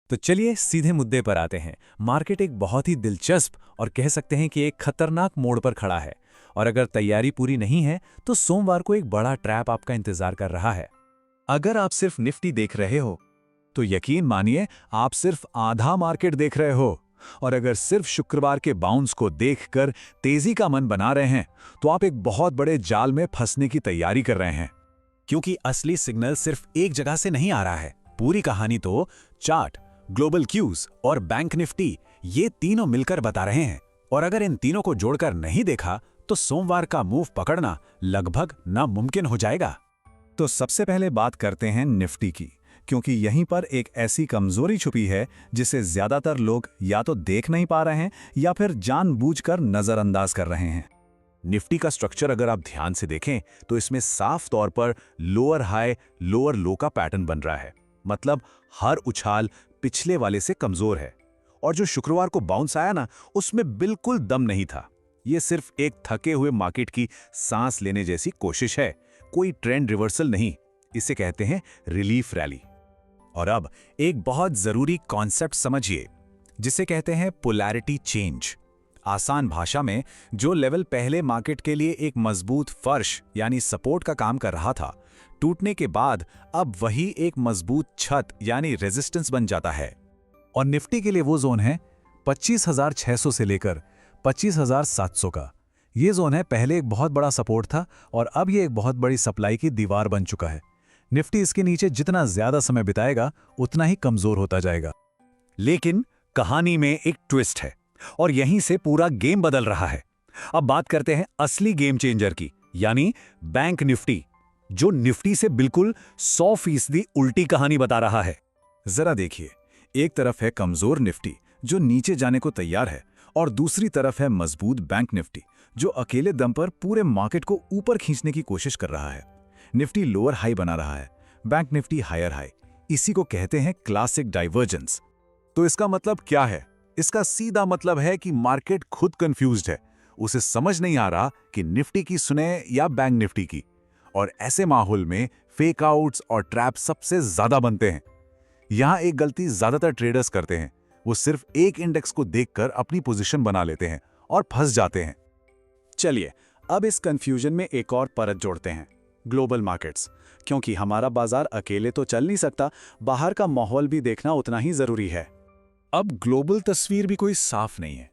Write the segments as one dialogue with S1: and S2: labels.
S1: तो चलिए सीधे मुद्दे पर आते हैं। मार्केट एक बहुत ही दिलचस्प और कह सकते हैं कि एक खतरनाक मोड़ पर खड़ा है, और अगर तैयारी पूरी नहीं है तो सोमवार को एक बड़ा ट्रैप आपका इंतजार कर रहा है।
S2: अगर आप सिर्फ निफ्टी देख रहे हो तो यकीन मानिए आप सिर्फ आधा मार्केट देख रहे हो, और अगर सिर्फ शुक्रवार के बाउंस को देखकर तेजी का मन बना रहे हैं तो आप एक बहुत बड़े जाल में फंसने की तैयारी कर रहे हैं।
S1: क्योंकि असली सिग्नल सिर्फ एक जगह से नहीं आ रहा है। पूरी कहानी तो चार्ट, ग्लोबल क्यूज और बैंक निफ्टी, ये तीनों मिलकर बता रहे हैं। और अगर इन तीनों को जोड़कर नहीं देखा तो सोमवार का मूव पकड़ना लगभग नामुमकिन हो जाएगा।
S2: तो सबसे पहले बात करते हैं निफ्टी की, क्योंकि यहीं पर एक ऐसी कमजोरी छुपी है जिसे ज्यादातर लोग या तो देख नहीं पा रहे हैं या फिर जानबूझकर नजरअंदाज कर रहे हैं।
S3: निफ्टी का स्ट्रक्चर अगर आप ध्यान से देखें तो इसमें साफ तौर पर लोअर हाई लोअर लो का पैटर्न बन रहा है। मतलब हर उछाल पिछले वाले से कमजोर है, और जो शुक्रवार को बाउंस आया ना, उसमें बिल्कुल दम नहीं था। यह सिर्फ एक थके हुए मार्केट की सांस लेने जैसी कोशिश है, कोई ट्रेंड रिवर्सल नहीं। इसे कहते हैं रिलीफ रैली।
S1: और अब एक बहुत जरूरी कॉन्सेप्ट समझिए, जिसे कहते हैं पोलैरिटी चेंज। आसान भाषा में, जो लेवल पहले मार्केट के लिए एक मजबूत फर्श यानी सपोर्ट का काम कर रहा था, टूटने के बाद अब वही एक मजबूत छत यानी रेजिस्टेंस बन जाता है।
S2: और निफ्टी के लिए वो जोन है 25,600 से लेकर 25,700 का। ये जोन है पहले एक बहुत बड़ा सपोर्ट था और अब ये एक बहुत बड़ी सप्लाई की दीवार बन चुका है। निफ्टी इसके नीचे जितना ज्यादा समय बिताएगा उतना ही कमजोर होता जाएगा।
S3: लेकिन कहानी में एक ट्विस्ट है, और यहीं से पूरा गेम बदल रहा है। अब बात करते हैं असली गेम चेंजर की, यानी बैंक निफ्टी, जो निफ्टी से बिल्कुल 100% उल्टी कहानी बता रहा है।
S2: जरा देखिए, एक तरफ है कमजोर निफ्टी जो नीचे जाने को तैयार है, और दूसरी तरफ है मजबूत बैंक निफ्टी जो अकेले दम पर पूरे मार्केट को ऊपर खींचने की कोशिश कर रहा है। निफ्टी लोअर हाई बना रहा है, बैंक निफ्टी हायर हाई। इसी को कहते हैं क्लासिक डाइवर्जेंस।
S3: तो इसका मतलब क्या है? इसका सीधा मतलब है कि मार्केट खुद कंफ्यूज्ड है। उसे समझ नहीं आ रहा कि निफ्टी की सुने या बैंक निफ्टी की। और ऐसे माहौल में फेक आउट्स और ट्रैप सबसे ज्यादा बनते हैं। यहां एक गलती ज्यादातर ट्रेडर्स करते हैं, वो सिर्फ एक इंडेक्स को देखकर अपनी पोजीशन बना लेते हैं और फंस जाते हैं।
S2: चलिए अब इस कंफ्यूजन में एक और परत जोड़ते हैं, ग्लोबल मार्केट्स। क्योंकि हमारा बाजार अकेले तो चल नहीं सकता, बाहर का माहौल भी देखना उतना ही जरूरी है।
S3: अब ग्लोबल तस्वीर भी कोई साफ नहीं है।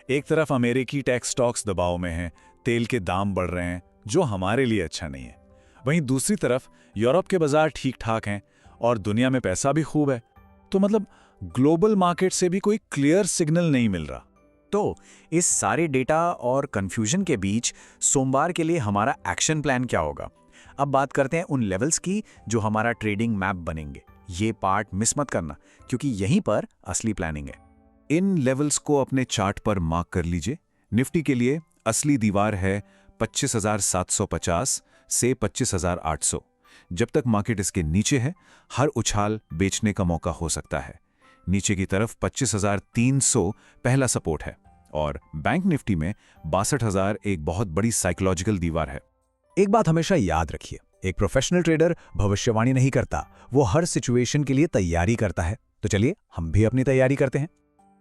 S2: एक तरफ अमेरिकी टेक स्टॉक्स दबाव में हैं, तेल के दाम बढ़ रहे हैं जो हमारे लिए अच्छा नहीं है। वहीं दूसरी तरफ यूरोप के बाजार ठीक ठाक हैं और दुनिया में पैसा भी खूब है। तो मतलब ग्लोबल मार्केट से भी कोई क्लियर सिग्नल नहीं मिल रहा।
S1: तो इस सारे डेटा और कंफ्यूजन के बीच सोमवार के लिए हमारा एक्शन प्लान क्या होगा? अब बात करते हैं उन लेवल्स की जो हमारा ट्रेडिंग मैप बनेंगे। ये पार्ट मिस मत करना, क्योंकि यहीं पर असली प्लानिंग है।
S3: इन लेवल्स को अपने चार्ट पर मार्क कर लीजिए। निफ्टी के लिए असली दीवार है 25,750 से 25,800। जब तक मार्केट इसके नीचे है, हर उछाल बेचने का मौका हो सकता है। नीचे की तरफ 25,300 पहला सपोर्ट है, और बैंक निफ्टी में 62,000 एक बहुत बड़ी साइकोलॉजिकल दीवार है।
S1: एक बात हमेशा याद रखिए, एक प्रोफेशनल ट्रेडर भविष्यवाणी नहीं करता, वो हर सिचुएशन के लिए तैयारी करता है। तो चलिए हम भी अपनी तैयारी करते हैं।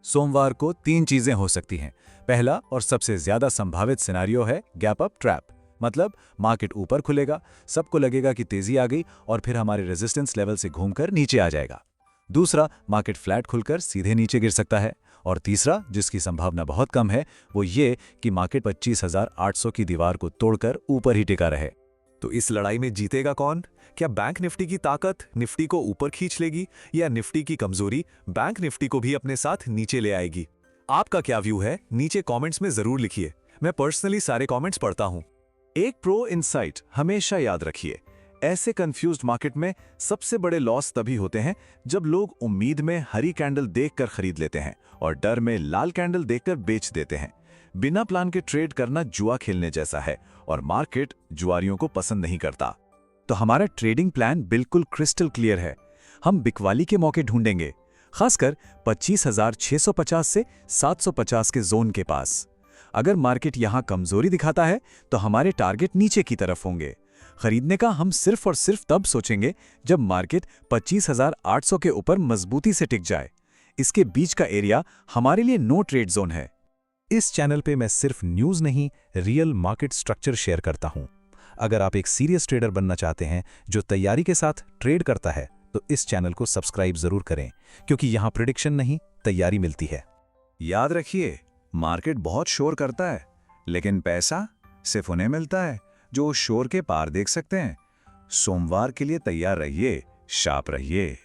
S2: सोमवार को 3 चीजें हो सकती हैं। पहला और सबसे ज्यादा संभावित सिनेरियो है गैप अप ट्रैप। मतलब मार्केट ऊपर खुलेगा, सबको लगेगा कि तेजी आ गई, और फिर हमारे रेजिस्टेंस लेवल से घूमकर नीचे आ जाएगा। दूसरा, मार्केट फ्लैट खुलकर सीधे नीचे गिर सकता है। और तीसरा, जिसकी संभावना बहुत कम है, वो ये कि मार्केट 25,800 की दीवार को तोड़कर ऊपर ही टिका रहे।
S3: तो इस लड़ाई में जीतेगा कौन? क्या बैंक निफ्टी की ताकत निफ्टी को ऊपर खींच लेगी, या निफ्टी की कमजोरी बैंक निफ्टी को भी अपने साथ नीचे ले आएगी? आपका क्या व्यू है? नीचे कमेंट्स में जरूर लिखिए। मैं पर्सनली सारे कमेंट्स पढ़ता हूं। एक प्रो इनसाइट हमेशा याद रखिए, ऐसे कंफ्यूज्ड मार्केट में सबसे बड़े लॉस तभी होते हैं जब लोग उम्मीद में हरी कैंडल देखकर खरीद लेते हैं और डर में लाल कैंडल देखकर बेच देते हैं। बिना प्लान के ट्रेड करना जुआ खेलने जैसा है, और मार्केट जुआरियों को पसंद नहीं करता।
S2: तो हमारा ट्रेडिंग प्लान बिल्कुल क्रिस्टल क्लियर है। हम बिकवाली के मौके ढूंढेंगे, खासकर 25,650 से 750 के जोन के पास। अगर मार्केट यहां कमजोरी दिखाता है तो हमारे टारगेट नीचे की तरफ होंगे। खरीदने का हम सिर्फ और सिर्फ तब सोचेंगे जब मार्केट 25,800 के ऊपर मजबूती से टिक जाए। इसके बीच का एरिया हमारे लिए नो ट्रेड जोन है।
S1: इस चैनल पे मैं सिर्फ न्यूज़ नहीं, रियल मार्केट स्ट्रक्चर शेयर करता हूँ। अगर आप एक सीरियस ट्रेडर बनना चाहते हैं जो तैयारी के साथ ट्रेड करता है, तो इस चैनल को सब्सक्राइब जरूर करें, क्योंकि यहाँ प्रिडिक्शन नहीं, तैयारी मिलती है।
S2: याद रखिए, मार्केट बहुत शोर करता है, लेकिन पैसा सिर्फ उन्हें मिलता है जो उस शोर के पार देख सकते हैं। सोमवार के लिए तैयार रहिए, शार्प रहिए।